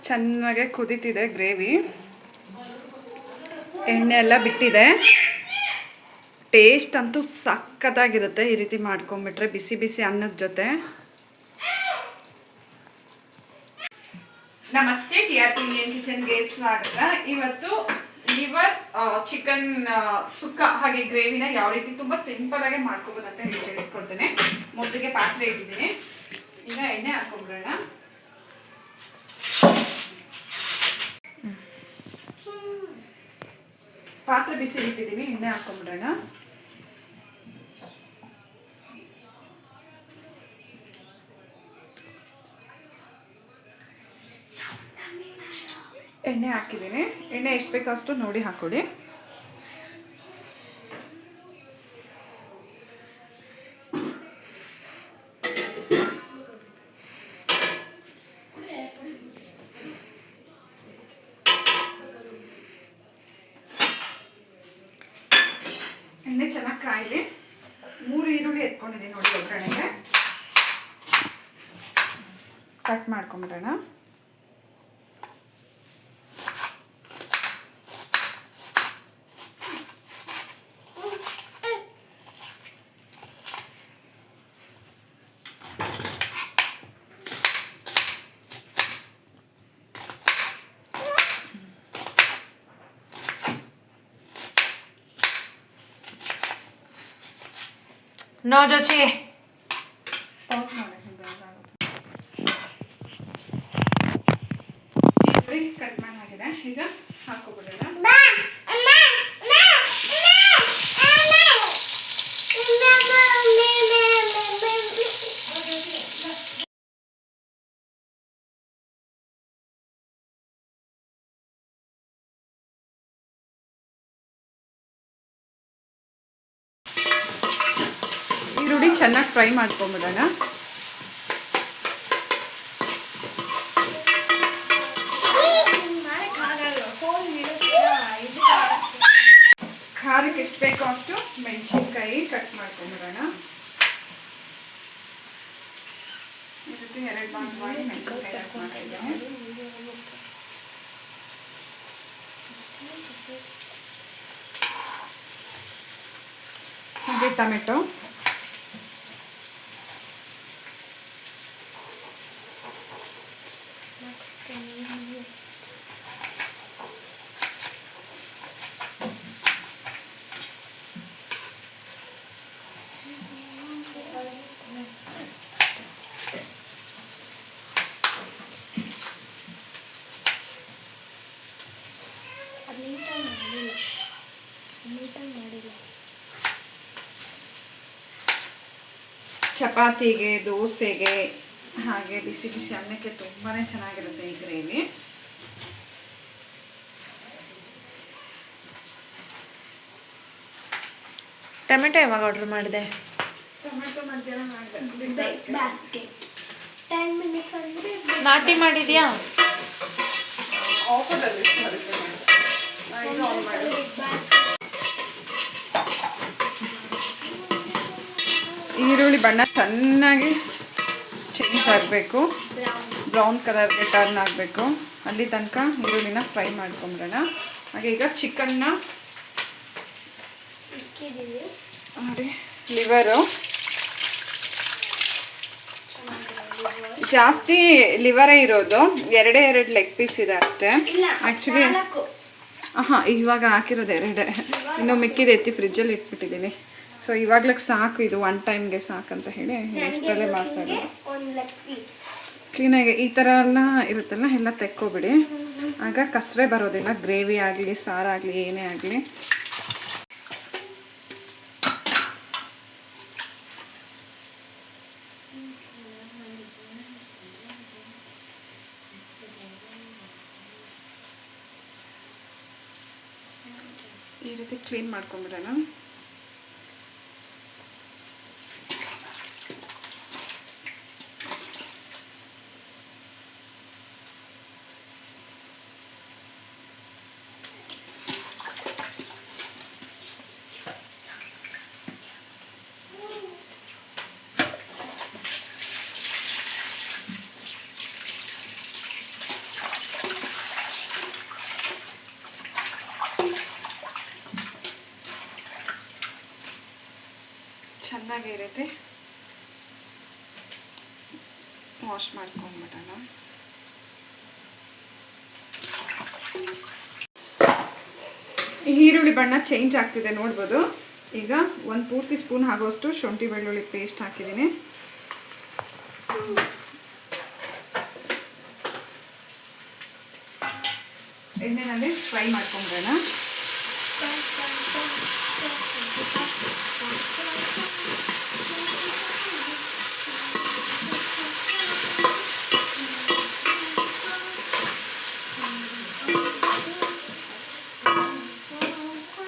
ಚೆನ್ನಾಗೆ ಕುದೀತಿದೆ ಗ್ರೇವಿ. ಎಣ್ಣೆ ಎಲ್ಲ ಬಿಟ್ಟಿದೆ. ಟೇಸ್ಟ್ ಅಂತೂ ಸಖತ್ತಾಗಿರುತ್ತೆ ಈ ರೀತಿ ಮಾಡ್ಕೊಂಬಿಟ್ರೆ ಬಿಸಿ ಬಿಸಿ ಅನ್ನದ ಜೊತೆ. ನಮಸ್ತೆ, TRP ಇಂಡಿಯನ್ ಕಿಚನ್ಗೆ ಸ್ವಾಗತ. ಇವತ್ತು ಲಿವರ್ ಚಿಕನ್ ಸುಕ್ಕ ಹಾಗೆ ಗ್ರೇವಿನ ಯಾವ ರೀತಿ ತುಂಬ ಸಿಂಪಲ್ ಆಗಿ ಮಾಡ್ಕೋಬೋದು ಅಂತ ಹೇಳಿ ತಿಳಿಸ್ಕೊಡ್ತೇನೆ. ಮೊದಲಿಗೆ ಪಾತ್ರೆ ಇಟ್ಟಿದ್ದೀನಿ, ಈಗ ಎಣ್ಣೆ ಹಾಕೊಂಡ್ಬಿಡೋಣ. ಪಾತ್ರೆ ಬಿಸಿ ಇಟ್ಟಿದ್ದೀನಿ, ಎಣ್ಣೆ ಹಾಕೊಂಡ್ಬಿಡೋಣ. ಎಣ್ಣೆ ಹಾಕಿದ್ದೀನಿ. ಎಣ್ಣೆ ಎಷ್ಟು ಬೇಕೋ ಅಷ್ಟು ನೋಡಿ ಹಾಕೊಳ್ಳಿ. ಎಣ್ಣೆ ಚೆನ್ನಾಗಿ ಕಾಯಿಲಿ. 3 ಈರುಳ್ಳಿ ಎತ್ಕೊಂಡಿದ್ದೀನಿ ನೋಡಿ, ಒಗ್ಗರಣೆಗೆ ಕಟ್ ಮಾಡ್ಕೊಂಬಿಡೋಣ. No, Jochi. ಕಟ್ ಮಾಡಾಗಿದೆ, ಈಗ ಹಾಕೋಬಿಡೋಣ. ಈರುಳ್ಳಿ ಚೆನ್ನಾಗಿ ಫ್ರೈ ಮಾಡ್ಕೊಂಬಿಡೋಣ. ಖಾರಕ್ಕೆ ಎಷ್ಟು ಬೇಕೋ ಅಷ್ಟು ಮೆಣಸಿನ್ಕಾಯಿ ಕಟ್ ಮಾಡ್ಕೊಂಬಿಡೋಣ. ಇದಕ್ಕೆ 2 ಭಾಗವಾಗಿ ಮೆಣಸಿನ್ಕಾಯಿ ಕಟ್ ಮಾಡಿದ್ದೇನೆ. ಹಾಗೆ ಟೊಮೆಟೊ, ಚಪಾತಿಗೆ, ದೋಸೆಗೆ ಹಾಗೆ ಬಿಸಿ ಬಿಸಿ ಅನ್ನಕ್ಕೆ ತುಂಬಾ ಚೆನ್ನಾಗಿರುತ್ತೆ ಈ ಗ್ರೇವಿ. ಟೊಮೆಟೊ ಯಾವಾಗ ಆರ್ಡರ್ ಮಾಡಿದೆ? ಟೊಮೆಟೊ ಮಧ್ಯಾಹ್ನ ಮಾಡಿದೆ. ನಾಟಿ ಮಾಡಿದ್ಯಾ? ಆಫರಲ್ಲಿ ಈರುಳ್ಳಿ ಬಣ್ಣ ಚೆನ್ನಾಗಿ ಚೇಂಜ್ ಆಗಬೇಕು, ಬ್ರೌನ್ ಕಲರ್ಗೆ ಟರ್ನ್ ಆಗಬೇಕು. ಅಲ್ಲಿ ತನಕ ಈರುಳ್ಳಿನ ಫ್ರೈ ಮಾಡ್ಕೊಂಬಿಡೋಣ. ಹಾಗೆ ಈಗ ಚಿಕನ್ನ ನೋಡಿ, ಲಿವರು ಜಾಸ್ತಿ ಲಿವರೇ ಇರೋದು, 2 ಲೆಗ್ ಪೀಸ್ ಇದೆ ಅಷ್ಟೇ ಆ್ಯಕ್ಚುಲಿ. ಇವಾಗ ಹಾಕಿರೋದು 2, ಇನ್ನೂ ಮಿಕ್ಕಿದೆ ಎತ್ತಿ ಫ್ರಿಜ್ಜಲ್ಲಿ ಇಟ್ಬಿಟ್ಟಿದ್ದೀನಿ. ಸೊ ಇವಾಗ್ಲಕ್ಕೆ ಸಾಕು, ಇದು 1 ಟೈಮ್ಗೆ ಸಾಕಂತ ಹೇಳಿ ಇಷ್ಟರಲ್ಲೇ ಮಾಡ್ತಾರೆ. ಕ್ಲೀನಾಗಿ ಈ ಥರ ಎಲ್ಲ ಇರುತ್ತಲ್ಲ, ಎಲ್ಲ ತೆಕ್ಕೋಬಿಡಿ, ಆಗ ಕಸರೆ ಬರೋದಿಲ್ಲ. ಗ್ರೇವಿ ಆಗಲಿ, ಸಾರಾಗಲಿ, ಏನೇ ಆಗಲಿ. ಈ ರೀತಿ ಕ್ಲೀನ್ ಮಾಡ್ಕೊಂಬಿಡೋಣ. ಚೆನ್ನಾಗಿ ಈ ರೀತಿ ವಾಶ್ ಮಾಡ್ಕೊಂಡ್ಬಿಡೋಣ. ಈರುಳ್ಳಿ ಬಣ್ಣ ಚೇಂಜ್ ಆಗ್ತಿದೆ ನೋಡ್ಬೋದು. ಈಗ ಒಂದು ಪೂರ್ತಿ ಸ್ಪೂನ್ ಆಗೋಷ್ಟು ಶುಂಠಿ ಬೆಳ್ಳುಳ್ಳಿ ಪೇಸ್ಟ್ ಹಾಕಿದ್ದೀನಿ. ಎಣ್ಣೆನಲ್ಲಿ ಫ್ರೈ ಮಾಡ್ಕೊಂಡ್ಬಿಡೋಣ.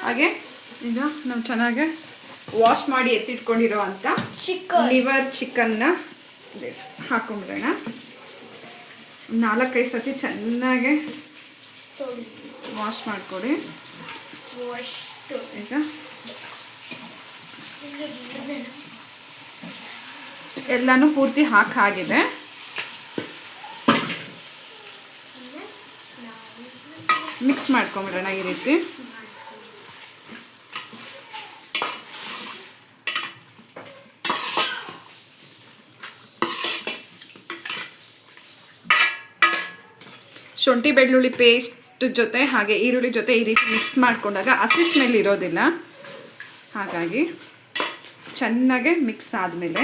ಹಾಗೆ ಈಗ ನಾವು ಚೆನ್ನಾಗಿ ವಾಶ್ ಮಾಡಿ ಎತ್ತಿಟ್ಕೊಂಡಿರೋ ಅಂತ ಲಿವರ್ ಚಿಕನ್ನ ಹಾಕೊಂಡ್ಬಿಡೋಣ. 4-5 ಸತಿ ಚೆನ್ನಾಗಿ ವಾಶ್ ಮಾಡಿಕೊಡಿ. ಈಗ ಎಲ್ಲನೂ ಪೂರ್ತಿ ಹಾಕಾಗಿದೆ. ಮಿಕ್ಸ್ ಮಾಡ್ಕೊಂಬಿಡೋಣ ಈ ರೀತಿ. ಶುಂಠಿ ಬೆಳ್ಳುಳ್ಳಿ ಪೇಸ್ಟ್ ಜೊತೆ ಹಾಗೆ ಈರುಳ್ಳಿ ಜೊತೆ ಈ ರೀತಿ ಮಿಕ್ಸ್ ಮಾಡ್ಕೊಂಡಾಗ ಹಸಿ ಸ್ಮೆಲ್ ಇರೋದಿಲ್ಲ. ಹಾಗಾಗಿ ಚೆನ್ನಾಗೆ ಮಿಕ್ಸ್ ಆದಮೇಲೆ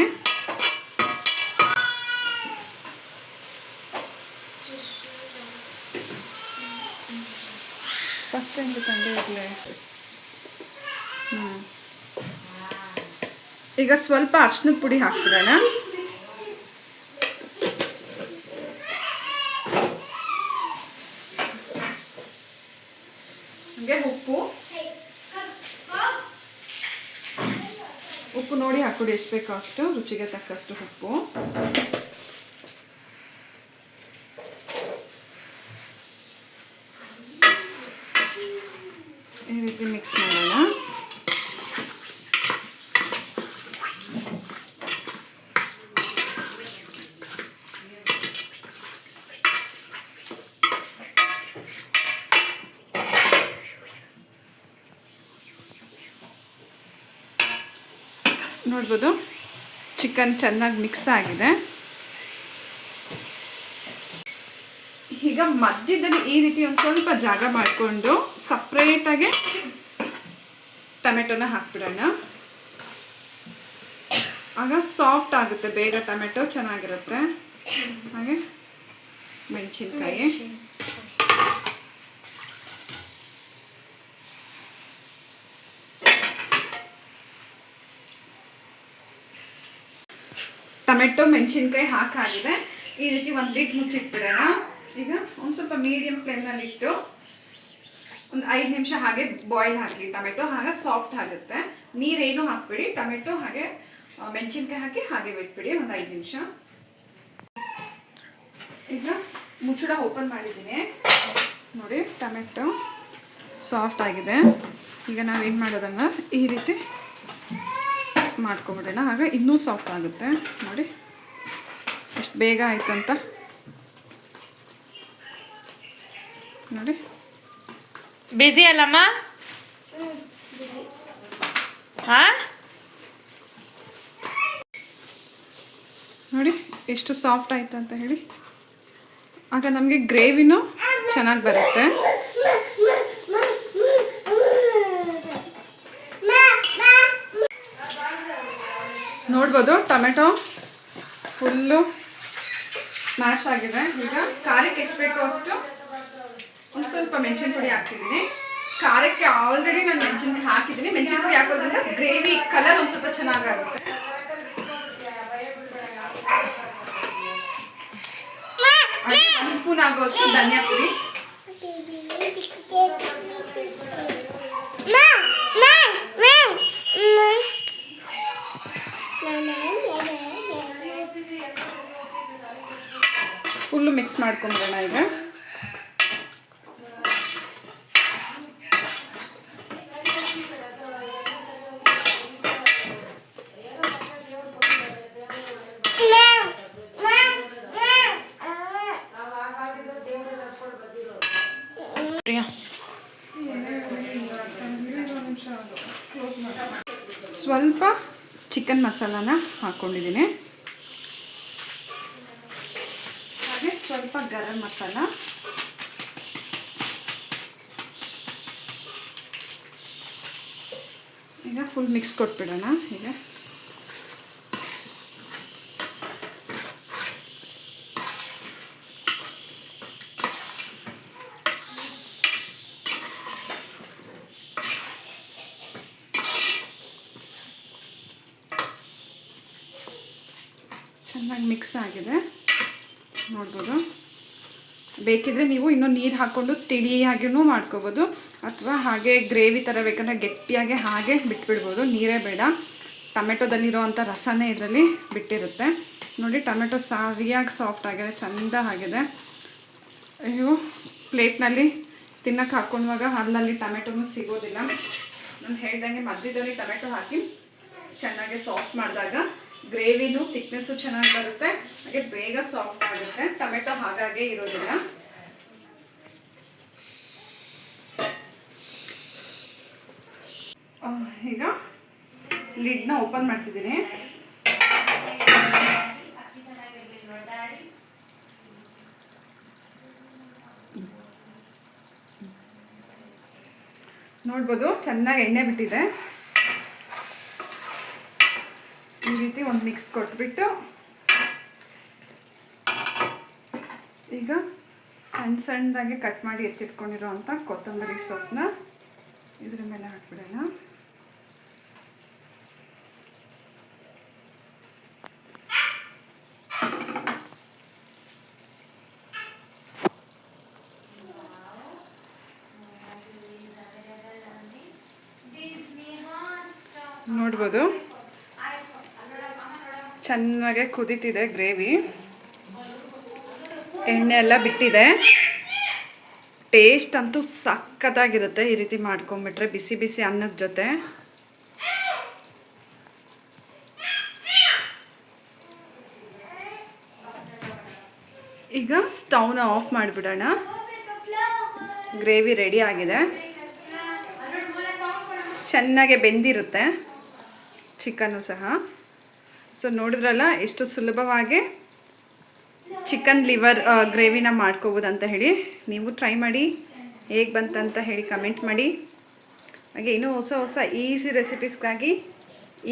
ಫಸ್ಟ್ ಟೈಮ್ ತಂದೆ ಇರಲಿ. ಈಗ ಸ್ವಲ್ಪ ಅರಿಶಿನದ ಪುಡಿ ಹಾಕ್ಬಿಡೋಣ. ಉಪ್ಪು ನೋಡಿ ಹಾಕ್ಕೊಡಿ, ಎಷ್ಟು ಬೇಕೋ ಅಷ್ಟು, ರುಚಿಗೆ ತಕ್ಕಷ್ಟು ಉಪ್ಪು. ಈ ರೀತಿ ಮಿಕ್ಸ್ ಮಾಡೋಣ. ನೋಡ್ಬೋದು ಚಿಕನ್ ಚೆನ್ನಾಗಿ ಮಿಕ್ಸ್ ಆಗಿದೆ. ಈಗ ಮಧ್ಯದಲ್ಲಿ ಈ ರೀತಿ ಒಂದು ಸ್ವಲ್ಪ ಜಾಗ ಮಾಡಿಕೊಂಡು ಸಪ್ರೇಟಾಗಿ ಟೊಮೆಟೊನ ಹಾಕ್ಬಿಡೋಣ. ಆಗ ಸಾಫ್ಟ್ ಆಗುತ್ತೆ, ಬೇಗ ಟೊಮೆಟೊ ಚೆನ್ನಾಗಿರುತ್ತೆ. ಹಾಗೆ ಮೆಣಸಿನ್ಕಾಯಿ, ಟೊಮೆಟೊ ಮೆಣಸಿನ್ಕಾಯಿ ಹಾಕಾಗಿದೆ. ಈ ರೀತಿ ಒಂದು ಲಿಡ್ ಮುಚ್ಚಿಟ್ಬಿಡೋಣ. ಈಗ ಒಂದು ಸ್ವಲ್ಪ ಮೀಡಿಯಂ ಫ್ಲೇಮ್ನಲ್ಲಿ ಇಟ್ಟು ಒಂದು 5 ನಿಮಿಷ ಹಾಗೆ ಬಾಯ್ಲ್ ಹಾಕಿ ಟೊಮೆಟೊ, ಹಾಗೆ ಸಾಫ್ಟ್ ಆಗುತ್ತೆ. ನೀರೇನು ಹಾಕ್ಬಿಡಿ, ಟೊಮೆಟೊ ಹಾಗೆ ಮೆಣಸಿನ್ಕಾಯಿ ಹಾಕಿ ಹಾಗೆ ಬಿಟ್ಬಿಡಿ ಒಂದು 5 ನಿಮಿಷ. ಈಗ ಮುಚ್ಚಳ ಓಪನ್ ಮಾಡಿದ್ದೀನಿ ನೋಡಿ, ಟೊಮೆಟೊ ಸಾಫ್ಟ್ ಆಗಿದೆ. ಈಗ ನಾವೇನು ಮಾಡೋದಂಗ ಈ ರೀತಿ ಮಾಡ್ಕೊಂಬಿಡೋಣ. ಆಗ ಇನ್ನೂ ಸಾಫ್ಟ್ ಆಗುತ್ತೆ. ನೋಡಿ ಎಷ್ಟು ಬೇಗ ಆಯ್ತಂತ ನೋಡಿ. ಬಿಸಿ ಅಲ್ಲಮ್ಮ? ಹಾಂ ನೋಡಿ ಎಷ್ಟು ಸಾಫ್ಟ್ ಆಯ್ತು ಅಂತ ಹೇಳಿ. ಆಗ ನಮಗೆ ಗ್ರೇವಿನೂ ಚೆನ್ನಾಗಿ ಬರುತ್ತೆ. ನೋಡ್ಬೋದು ಟೊಮೆಟೊ ಫುಲ್ಲು ಸ್ಮ್ಯಾಶ್ ಆಗಿದೆ. ಈಗ ಖಾರಕ್ಕೆ ಎಷ್ಟು ಬೇಕೋ ಅಷ್ಟು ಒಂದು ಸ್ವಲ್ಪ ಮೆಣಸಿನ ಪುಡಿ ಹಾಕ್ತಿದ್ದೀನಿ. ಖಾರಕ್ಕೆ ಆಲ್ರೆಡಿ ನಾನು ಮೆಣಸಿನ್ಕಾಯಿ ಹಾಕಿದ್ದೀನಿ. ಮೆಣಸಿನ ಪುಡಿ ಹಾಕೋದ್ರಿಂದ ಗ್ರೇವಿ ಕಲರ್ ಒಂದು ಸ್ವಲ್ಪ ಚೆನ್ನಾಗಾಗುತ್ತೆ. ಹಾಗೆ 1 ಸ್ಪೂನ್ ಆಗೋಷ್ಟು ಧನಿಯಾ ಪುಡಿ, ಫುಲ್ಲು ಮಿಕ್ಸ್ ಮಾಡ್ಕೊಂಡ್ಬಿಡೋಣ. ಈಗ ಸ್ವಲ್ಪ ಚಿಕನ್ ಮಸಾಲಾನ ಹಾಕ್ಕೊಂಡಿದ್ದೀನಿ. ಹಾಗೆ ಸ್ವಲ್ಪ ಗರಂ ಮಸಾಲ, ಈಗ ಫುಲ್ ಮಿಕ್ಸ್ ಕೊಟ್ಬಿಡೋಣ. ಈಗ ಚೆನ್ನಾಗಿ ಮಿಕ್ಸ್ ಆಗಿದೆ ನೋಡ್ಬೋದು. ಬೇಕಿದ್ರೆ ನೀವು ಇನ್ನೂ ನೀರು ಹಾಕ್ಕೊಂಡು ತಿಳಿಯಾಗಿಯೂ ಮಾಡ್ಕೋಬೋದು, ಅಥವಾ ಹಾಗೆ ಗ್ರೇವಿ ಥರ ಬೇಕಂದರೆ ಗಟ್ಟಿಯಾಗಿ ಹಾಗೆ ಬಿಟ್ಬಿಡ್ಬೋದು, ನೀರೇ ಬೇಡ. ಟೊಮೆಟೊದಲ್ಲಿರೋ ಅಂಥ ರಸನೇ ಇದರಲ್ಲಿ ಬಿಟ್ಟಿರುತ್ತೆ ನೋಡಿ. ಟೊಮೆಟೊ ಸರಿಯಾಗಿ ಸಾಫ್ಟ್ ಆಗಿದೆ, ಚೆಂದ ಆಗಿದೆ. ಅಯ್ಯೋ, ಪ್ಲೇಟ್ನಲ್ಲಿ ತಿನ್ನೋಕ್ಕೆ ಹಾಕ್ಕೊಂಡಾಗ ಅಲ್ಲಲ್ಲಿ ಟೊಮೆಟೊನೂ ಸಿಗೋದಿಲ್ಲ. ನಾನು ಹೇಳ್ದಂಗೆ ಮಧ್ಯದಲ್ಲಿ ಟೊಮೆಟೊ ಹಾಕಿ ಚೆನ್ನಾಗಿ ಸಾಫ್ಟ್ ಮಾಡಿದಾಗ ಗ್ರೇವಿನೂ ಥಿಕ್ನೆಸ್ಸು ಚೆನ್ನಾಗಿ ಬರುತ್ತೆ, ಹಾಗೆ ಬೇಗ ಸಾಫ್ಟ್ ಆಗುತ್ತೆ. ಟೊಮೆಟೊ ಹಾಗಾಗೆ ಇರೋದಿಲ್ಲ. ಈಗ ಲಿಡ್ನ ಓಪನ್ ಮಾಡ್ತಿದ್ದೀನಿ. ನೋಡ್ಬೋದು ಚೆನ್ನಾಗಿ ಎಣ್ಣೆ ಬಿಟ್ಟಿದೆ. ಈ ರೀತಿ ಒಂದು ಮಿಕ್ಸ್ ಕೊಟ್ಬಿಟ್ಟು ಈಗ ಸಣ್ಣದಾಗಿ ಕಟ್ ಮಾಡಿ ಎತ್ತಿಟ್ಕೊಂಡಿರೋ ಅಂಥ ಕೊತ್ತಂಬರಿ ಸೊಪ್ಪನ್ನ ಇದ್ರ ಮೇಲೆ ಹಾಕ್ಬಿಡೋಣ. ನೋಡ್ಬೋದು ಚೆನ್ನಾಗೆ ಕುದೀತಿದೆ ಗ್ರೇವಿ, ಎಣ್ಣೆ ಎಲ್ಲ ಬಿಟ್ಟಿದೆ. ಟೇಸ್ಟ್ ಅಂತೂ ಸಖತ್ತಾಗಿರುತ್ತೆ ಈ ರೀತಿ ಮಾಡ್ಕೊಂಬಿಟ್ರೆ ಬಿಸಿ ಬಿಸಿ ಅನ್ನದ ಜೊತೆ. ಈಗ ಸ್ಟವ್ನ ಆಫ್ ಮಾಡಿಬಿಡೋಣ. ಗ್ರೇವಿ ರೆಡಿ ಆಗಿದೆ, ಚೆನ್ನಾಗೆ ಬೆಂದಿರುತ್ತೆ ಚಿಕನ್ನು ಸಹ. ಸೊ ನೋಡಿದ್ರಲ್ಲ ಎಷ್ಟು ಸುಲಭವಾಗಿ ಚಿಕನ್ ಲಿವರ್ ಗ್ರೇವಿನ ಮಾಡ್ಕೋಬೋದು ಅಂತ ಹೇಳಿ. ನೀವು ಟ್ರೈ ಮಾಡಿ, ಹೇಗೆ ಬಂತಂತ ಹೇಳಿ ಕಮೆಂಟ್ ಮಾಡಿ. ಹಾಗೆ ಇನ್ನೂ ಹೊಸ ಹೊಸ ಈಸಿ ರೆಸಿಪೀಸ್ಗಾಗಿ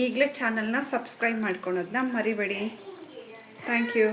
ಈಗಲೇ ಚಾನಲ್ನ ಸಬ್ಸ್ಕ್ರೈಬ್ ಮಾಡ್ಕೊಳೋದನ್ನ ಮರಿಬೇಡಿ. Thank you.